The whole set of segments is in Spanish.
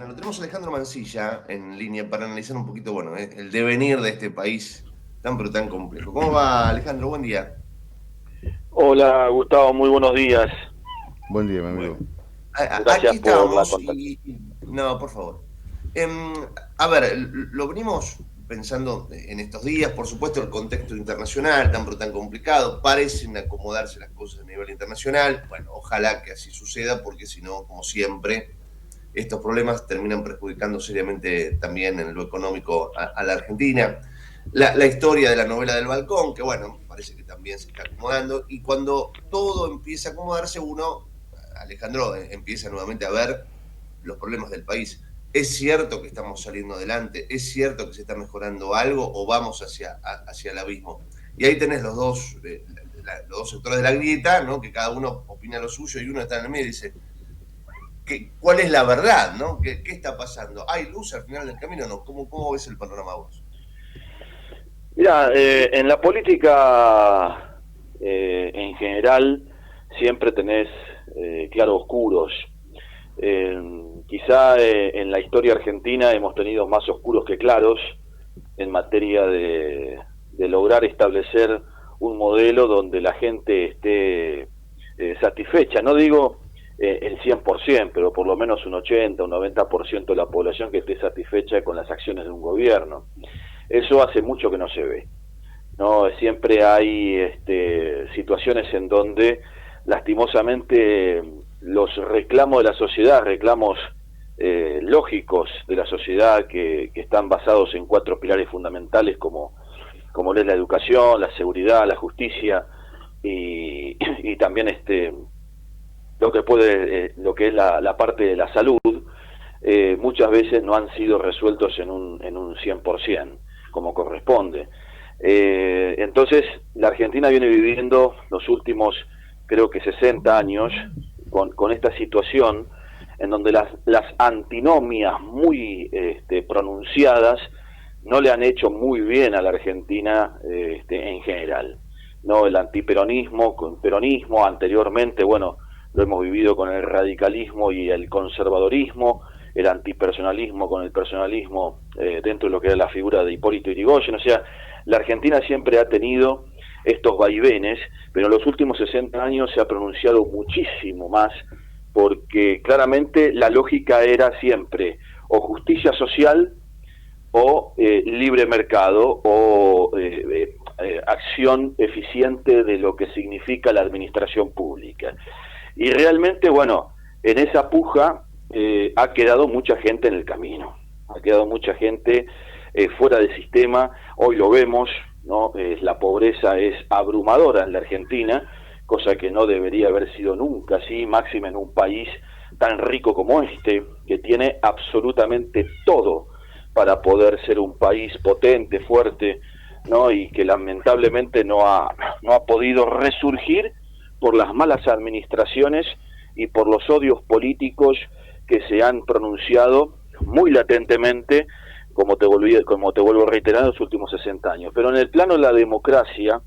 Bueno, tenemos a Alejandro Mancilla en línea para analizar un poquito, bueno, el devenir de este país tan pero tan complejo. ¿Cómo va, Alejandro? Buen día. Hola Gustavo, muy buenos días. Buen día, mi amigo. Bueno, aquí Gracias por la estamos contacto. no, por favor. Em, a ver, lo venimos pensando en estos días, por supuesto, el contexto internacional tan pero tan complicado, parecen acomodarse las cosas a nivel internacional. Bueno, ojalá que así suceda, porque si no, como siempre, estos problemas terminan perjudicando seriamente también en lo económico a la Argentina. La historia de la novela del balcón, que bueno, parece que también se está acomodando, y cuando todo empieza a acomodarse, uno, Alejandro, empieza nuevamente a ver los problemas del país. ¿Es cierto que estamos saliendo adelante? ¿Es cierto que se está mejorando algo o vamos hacia el abismo? Y ahí tenés los dos sectores de la grieta, ¿no? Que cada uno opina lo suyo y uno está en el medio y dice, ¿cuál es la verdad, no? ¿Qué está pasando? ¿Hay luz al final del camino o no? ¿Cómo ves el panorama vos? Mira, en la política en general siempre tenés claroscuros. Quizá en la historia argentina hemos tenido más oscuros que claros en materia de lograr establecer un modelo donde la gente esté satisfecha. No digo el 100%, pero por lo menos un 80, un 90% de la población que esté satisfecha con las acciones de un gobierno. Eso hace mucho que no se ve. No, siempre hay situaciones en donde lastimosamente los reclamos de la sociedad, reclamos lógicos de la sociedad que están basados en 4 pilares fundamentales como es la educación, la seguridad, la justicia y también lo que es la parte de la salud, muchas veces no han sido resueltos en un 100% como corresponde. Entonces la Argentina viene viviendo los últimos creo que 60 años con esta situación en donde las antinomias muy pronunciadas no le han hecho muy bien a la Argentina en general. No, el antiperonismo, con peronismo, anteriormente, bueno, lo hemos vivido con el radicalismo y el conservadorismo, el antipersonalismo con el personalismo dentro de lo que era la figura de Hipólito Yrigoyen. O sea, la Argentina siempre ha tenido estos vaivenes, pero en los últimos 60 años se ha pronunciado muchísimo más, porque claramente la lógica era siempre o justicia social o libre mercado o acción eficiente de lo que significa la administración pública. Y realmente, bueno, en esa puja ha quedado mucha gente en el camino, ha quedado mucha gente fuera del sistema. Hoy lo vemos, ¿no? La pobreza es abrumadora en la Argentina, cosa que no debería haber sido nunca así, máxima en un país tan rico como que tiene absolutamente todo para poder ser un país potente, fuerte, ¿no? Y que lamentablemente no ha podido resurgir por las malas administraciones y por los odios políticos que se han pronunciado muy latentemente, como te vuelvo a reiterar, en los últimos 60 años. Pero en el plano de la democracia,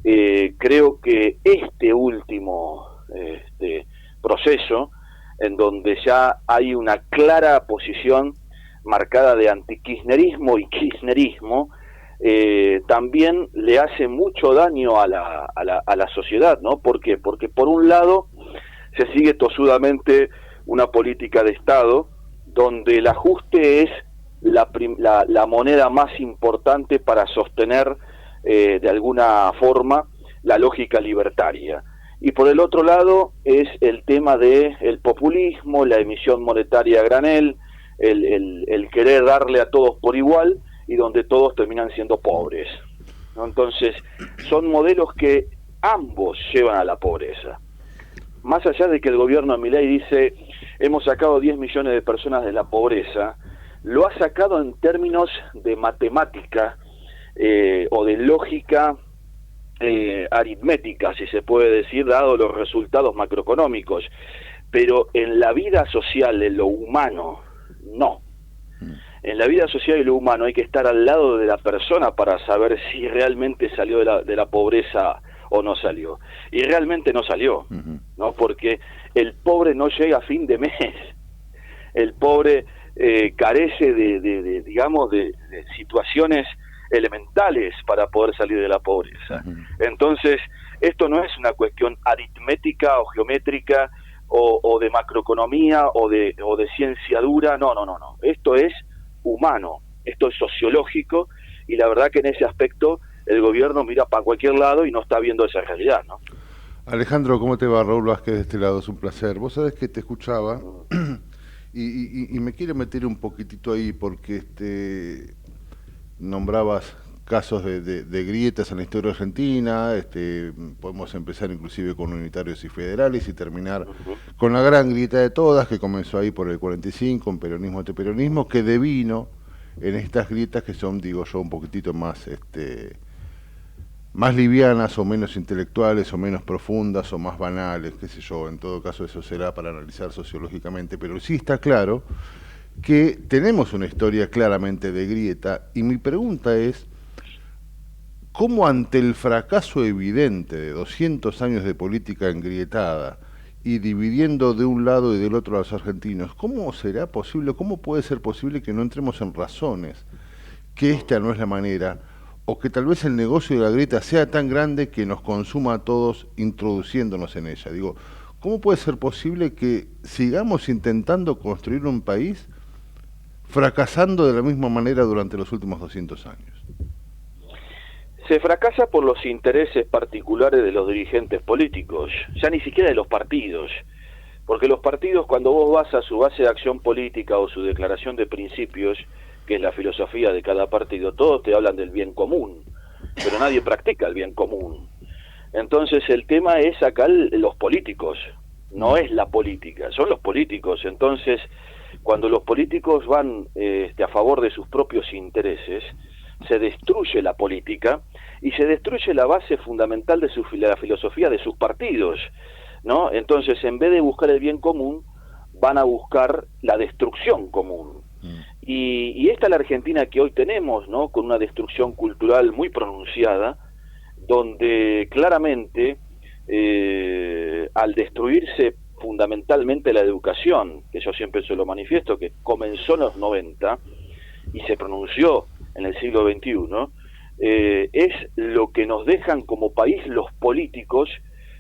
creo que este último proceso, en donde ya hay una clara posición marcada de antikirchnerismo y kirchnerismo, también le hace mucho daño a la sociedad, ¿no? ¿Por qué? Porque por un lado se sigue tosudamente una política de Estado donde el ajuste es la moneda más importante para sostener de alguna forma la lógica libertaria. Y por el otro lado es el tema del populismo, la emisión monetaria a granel, el querer darle a todos por igual y donde todos terminan siendo pobres, ¿no? Entonces son modelos que ambos llevan a la pobreza. Más allá de que el gobierno de Milei dice hemos sacado 10 millones de personas de la pobreza, lo ha sacado en términos de matemática o de lógica aritmética, si se puede decir, dado los resultados macroeconómicos, pero en la vida social, en lo humano, no. En la vida social y lo humano hay que estar al lado de la persona para saber si realmente salió de la pobreza o no salió. Y realmente no salió, ¿no? Porque el pobre no llega a fin de mes. El pobre carece digamos, de situaciones elementales para poder salir de la pobreza. Entonces, esto no es una cuestión aritmética o geométrica o de macroeconomía o de ciencia dura, no. Esto es humano, esto es sociológico, y la verdad que en ese aspecto el gobierno mira para cualquier lado y no está viendo esa realidad, ¿no? Alejandro, ¿cómo te va? Raúl Vázquez de este lado, es un placer. Vos sabés que te escuchaba y me quiero meter un poquitito ahí porque nombrabas casos de grietas en la historia argentina, podemos empezar inclusive con unitarios y federales y terminar con la gran grieta de todas que comenzó ahí por el 45, en peronismo ante peronismo, que devino en estas grietas que son, digo yo, un poquitito más más livianas o menos intelectuales o menos profundas o más banales, qué sé yo, en todo caso eso será para analizar sociológicamente, pero sí está claro que tenemos una historia claramente de grieta, y mi pregunta es, ¿cómo ante el fracaso evidente de 200 años de política engrietada y dividiendo de un lado y del otro a los argentinos, cómo será posible, cómo puede ser posible que no entremos en razones, que esta no es la manera, o que tal vez el negocio de la grieta sea tan grande que nos consuma a todos introduciéndonos en ella? Digo, ¿cómo puede ser posible que sigamos intentando construir un país fracasando de la misma manera durante los últimos 200 años? Se fracasa por los intereses particulares de los dirigentes políticos, ya ni siquiera de los partidos, porque los partidos, cuando vos vas a su base de acción política o su declaración de principios, que es la filosofía de cada partido, todos te hablan del bien común, pero nadie practica el bien común. Entonces el tema es acá los políticos, no es la política, son los políticos. Entonces, cuando los políticos van a favor de sus propios intereses, se destruye la política y se destruye la base fundamental de la filosofía de sus partidos, ¿no? Entonces, en vez de buscar el bien común, van a buscar la destrucción común. Y esta es la Argentina que hoy tenemos, ¿no? Con una destrucción cultural muy pronunciada, donde claramente al destruirse fundamentalmente la educación, que yo siempre se lo manifiesto, que comenzó en los 90 y se pronunció en el siglo XXI, es lo que nos dejan como país los políticos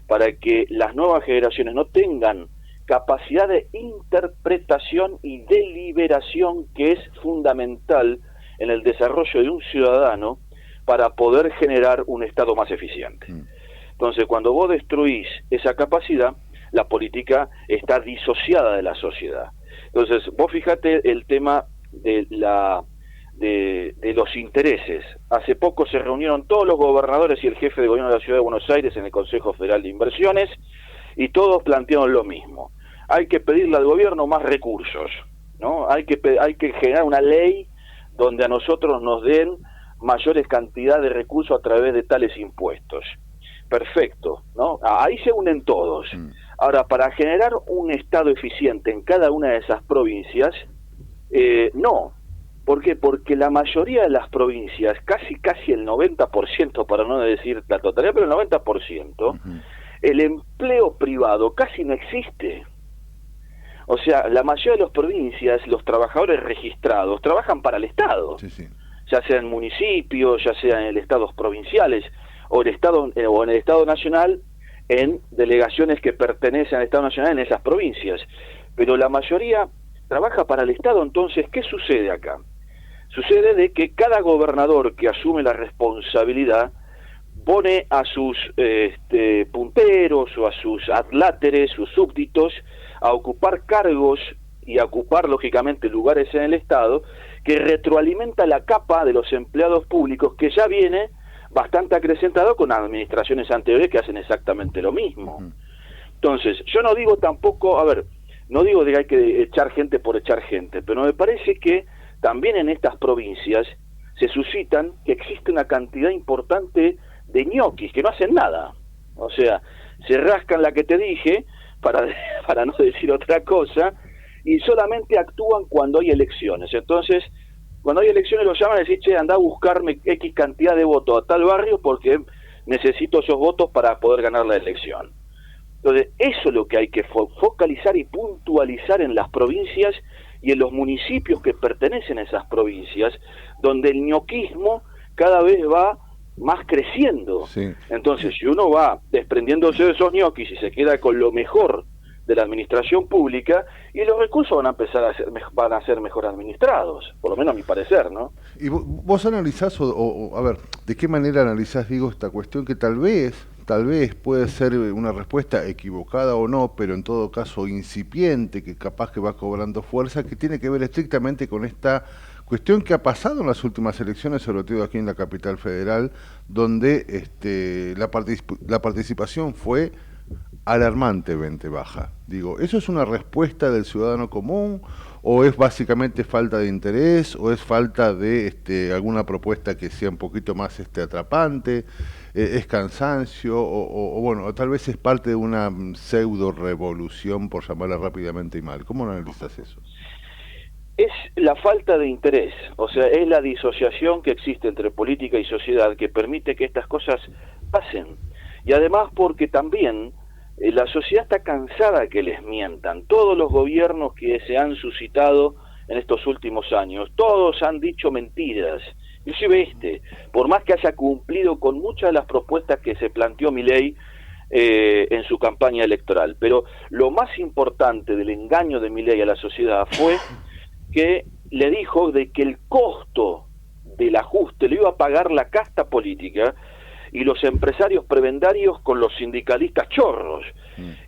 para que las nuevas generaciones no tengan capacidad de interpretación y deliberación, que es fundamental en el desarrollo de un ciudadano para poder generar un Estado más eficiente. Entonces, cuando vos destruís esa capacidad, la política está disociada de la sociedad. Entonces, vos fíjate el tema de los intereses. Hace poco se reunieron todos los gobernadores y el jefe de gobierno de la Ciudad de Buenos Aires en el Consejo Federal de Inversiones, y todos plantearon lo mismo. Hay que pedirle al gobierno más recursos, ¿no? Hay que generar una ley donde a nosotros nos den mayores cantidades de recursos a través de tales impuestos. Perfecto, ¿no? Ahí se unen todos. Ahora, para generar un Estado eficiente en cada una de esas provincias, no. ¿Por qué? Porque la mayoría de las provincias, casi el 90%, para no decir la totalidad, pero el 90%, el empleo privado casi no existe. O sea, la mayoría de las provincias, los trabajadores registrados trabajan para el Estado, ya sea en municipios, ya sea en estados provinciales, o en el Estado Nacional, en delegaciones que pertenecen al Estado Nacional en esas provincias. Pero la mayoría trabaja para el Estado. Entonces, ¿qué sucede acá? Sucede de que cada gobernador que asume la responsabilidad pone a sus punteros o a sus adláteres, sus súbditos, a ocupar cargos y a ocupar lógicamente lugares en el Estado, que retroalimenta la capa de los empleados públicos, que ya viene bastante acrecentado con administraciones anteriores que hacen exactamente lo mismo. Entonces, yo no digo tampoco, no digo de que hay que echar gente por echar gente, pero me parece que también en estas provincias se suscitan que existe una cantidad importante de ñoquis que no hacen nada. O sea, se rascan la que te dije, para no decir otra cosa, y solamente actúan cuando hay elecciones. Entonces, cuando hay elecciones los llaman y dicen, che, anda a buscarme X cantidad de votos a tal barrio porque necesito esos votos para poder ganar la elección. Entonces, eso es lo que hay que focalizar y puntualizar en las provincias, y en los municipios que pertenecen a esas provincias, donde el ñoquismo cada vez va más creciendo. Sí. Entonces, si uno va desprendiéndose de esos ñoquis y se queda con lo mejor de la administración pública, y los recursos van a empezar van a ser mejor administrados, por lo menos a mi parecer, ¿no? Y vos analizás, a ver, ¿de qué manera analizás, digo, esta cuestión que tal vez puede ser una respuesta equivocada o no, pero en todo caso incipiente, que capaz que va cobrando fuerza, que tiene que ver estrictamente con esta cuestión que ha pasado en las últimas elecciones, sobre todo aquí en la capital federal, donde la participación fue alarmantemente baja? Digo, ¿eso es una respuesta del ciudadano común o es básicamente falta de interés o es falta de alguna propuesta que sea un poquito más atrapante? ¿Es cansancio o bueno, tal vez es parte de una pseudo revolución, por llamarla rápidamente y mal? ¿Cómo analizas eso? Es la falta de interés, o sea, es la disociación que existe entre política y sociedad que permite que estas cosas pasen. Y además porque también la sociedad está cansada que les mientan. Todos los gobiernos que se han suscitado en estos últimos años, todos han dicho mentiras. Inclusive por más que haya cumplido con muchas de las propuestas que se planteó Milei en su campaña electoral. Pero lo más importante del engaño de Milei a la sociedad fue que le dijo de que el costo del ajuste lo iba a pagar la casta política y los empresarios prebendarios con los sindicalistas chorros.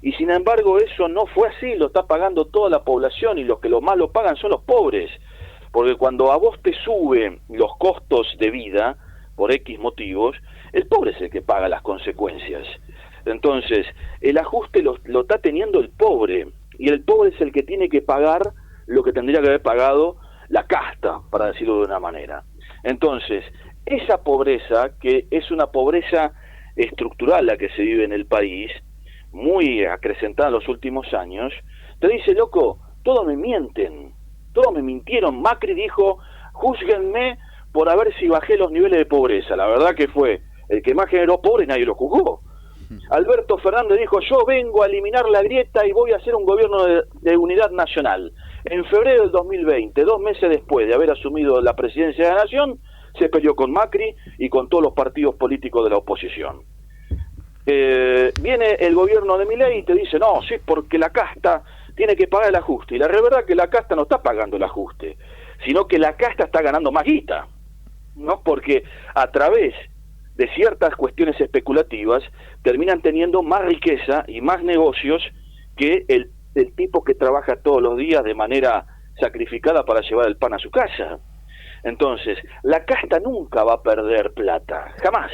Y sin embargo eso no fue así, lo está pagando toda la población y los que lo más lo pagan son los pobres. Porque cuando a vos te suben los costos de vida, por X motivos, el pobre es el que paga las consecuencias. Entonces, el ajuste lo está teniendo el pobre, y el pobre es el que tiene que pagar lo que tendría que haber pagado la casta, para decirlo de una manera. Entonces, esa pobreza, que es una pobreza estructural la que se vive en el país, muy acrecentada en los últimos años, te dice, loco, todos me mienten, todos me mintieron. Macri dijo, júzguenme por a ver si bajé los niveles de pobreza. La verdad que fue el que más generó pobre y nadie lo juzgó. Alberto Fernández dijo, yo vengo a eliminar la grieta y voy a hacer un gobierno de unidad nacional. En febrero del 2020, 2 meses después de haber asumido la presidencia de la Nación, se peleó con Macri y con todos los partidos políticos de la oposición. Viene el gobierno de Milei y te dice, no, sí, porque la casta tiene que pagar el ajuste. Y la verdad que la casta no está pagando el ajuste, sino que la casta está ganando más guita, ¿no? Porque a través de ciertas cuestiones especulativas terminan teniendo más riqueza y más negocios que el tipo que trabaja todos los días de manera sacrificada para llevar el pan a su casa. Entonces, la casta nunca va a perder plata, jamás.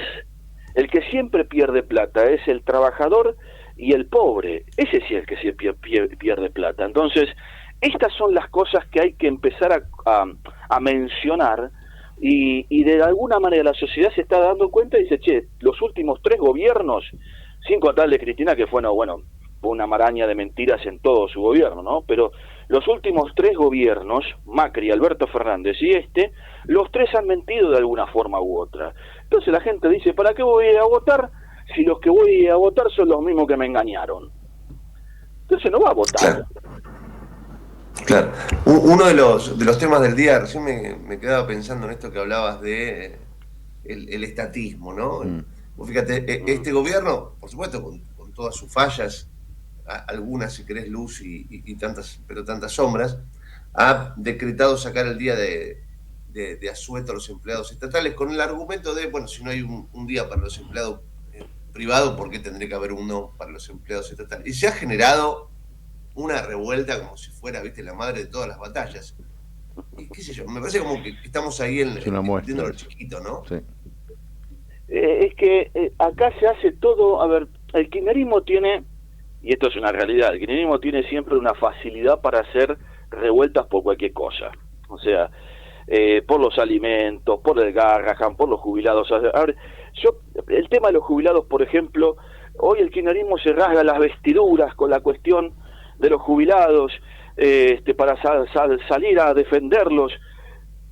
El que siempre pierde plata es el trabajador y el pobre, ese sí es el que se pierde plata. Entonces, estas son las cosas que hay que empezar a mencionar, y de alguna manera la sociedad se está dando cuenta y dice, che, los últimos 3 gobiernos, sin contar de Cristina, que fue una maraña de mentiras en todo su gobierno, ¿no? Pero los últimos 3 gobiernos, Macri, Alberto Fernández y los 3 han mentido de alguna forma u otra. Entonces la gente dice, ¿para qué voy a votar si los que voy a votar son los mismos que me engañaron? Entonces no va a votar. Claro. Uno de los temas del día, recién me quedaba pensando en esto que hablabas de el estatismo, ¿no? Vos fíjate, este gobierno, por supuesto, con todas sus fallas, algunas si querés luz y tantas sombras, ha decretado sacar el día de asueto a los empleados estatales con el argumento de, bueno, si no hay un día para los empleados privados, ¿por qué tendría que haber uno para los empleados estatales? Y se ha generado una revuelta como si fuera, viste, la madre de todas las batallas. Y qué sé yo, me parece como que estamos ahí viendo lo chiquito, ¿no? Sí. Es que acá se hace todo, a ver, el kirchnerismo tiene, y esto es una realidad, el kirchnerismo tiene siempre una facilidad para hacer revueltas por cualquier cosa. O sea, por los alimentos, por el Garrahan, por los jubilados. A ver, el tema de los jubilados, por ejemplo, hoy el kirchnerismo se rasga las vestiduras con la cuestión de los jubilados, para salir a defenderlos.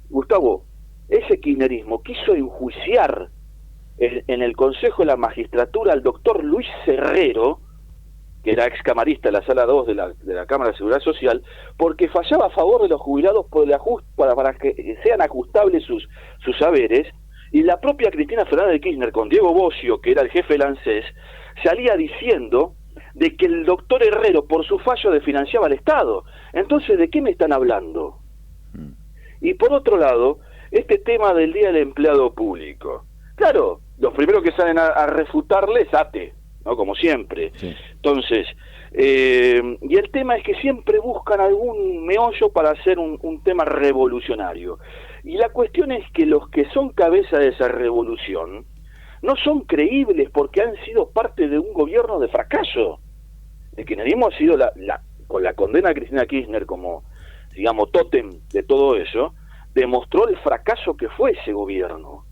Gustavo, ese kirchnerismo quiso enjuiciar en el Consejo de la Magistratura al doctor Luis Herrero que era ex camarista de la sala 2 de la Cámara de Seguridad Social, porque fallaba a favor de los jubilados por el ajuste, para que sean ajustables sus haberes, y la propia Cristina Fernández de Kirchner, con Diego Bossio, que era el jefe del ANSES, salía diciendo de que el doctor Herrero, por su fallo, desfinanciaba al Estado. Entonces, ¿de qué me están hablando? Y por otro lado, este tema del Día del Empleado Público. Claro, los primeros que salen a refutarle es ATE, ¿no? Como siempre. Sí. Entonces, y el tema es que siempre buscan algún meollo para hacer un tema revolucionario. Y la cuestión es que los que son cabeza de esa revolución no son creíbles porque han sido parte de un gobierno de fracaso. El kirchnerismo ha sido, con la condena de Cristina Kirchner como, digamos, tótem de todo eso, demostró el fracaso que fue ese gobierno.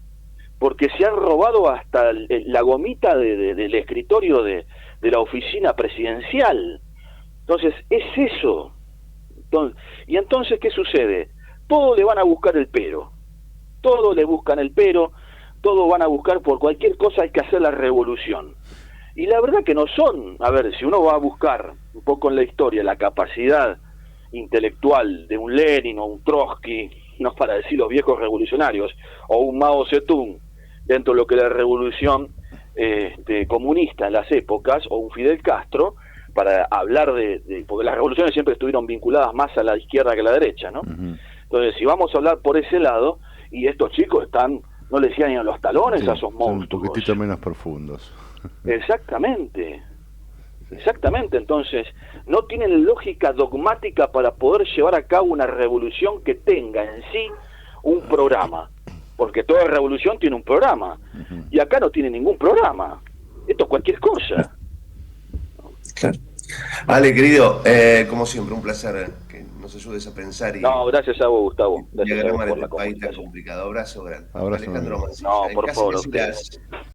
Porque se han robado hasta la gomita del escritorio de la oficina presidencial. Entonces, es eso. Y entonces, ¿qué sucede? Todo le van a buscar el pero. Todo le buscan el pero, todo van a buscar, por cualquier cosa hay que hacer la revolución. Y la verdad que no son, a ver, si uno va a buscar un poco en la historia la capacidad intelectual de un Lenin o un Trotsky, no para decir los viejos revolucionarios, o un Mao Zedong, dentro de lo que era la revolución comunista en las épocas, o un Fidel Castro, para hablar porque las revoluciones siempre estuvieron vinculadas más a la izquierda que a la derecha, ¿no? Uh-huh. Entonces, si vamos a hablar por ese lado, y estos chicos no les decían ni a los talones a esos monstruos. Un poquitito menos profundos. Exactamente. Entonces, no tienen lógica dogmática para poder llevar a cabo una revolución que tenga en sí un programa. Porque toda revolución tiene un programa. Uh-huh. Y acá no tiene ningún programa. Esto es cualquier cosa. Claro. Vale, querido, como siempre, un placer que nos ayudes a pensar. No, gracias a vos, Gustavo. Gracias a vos por la país tan complicado. Abrazo grande. Abrazo. Alejandro Mancilla. No, por favor.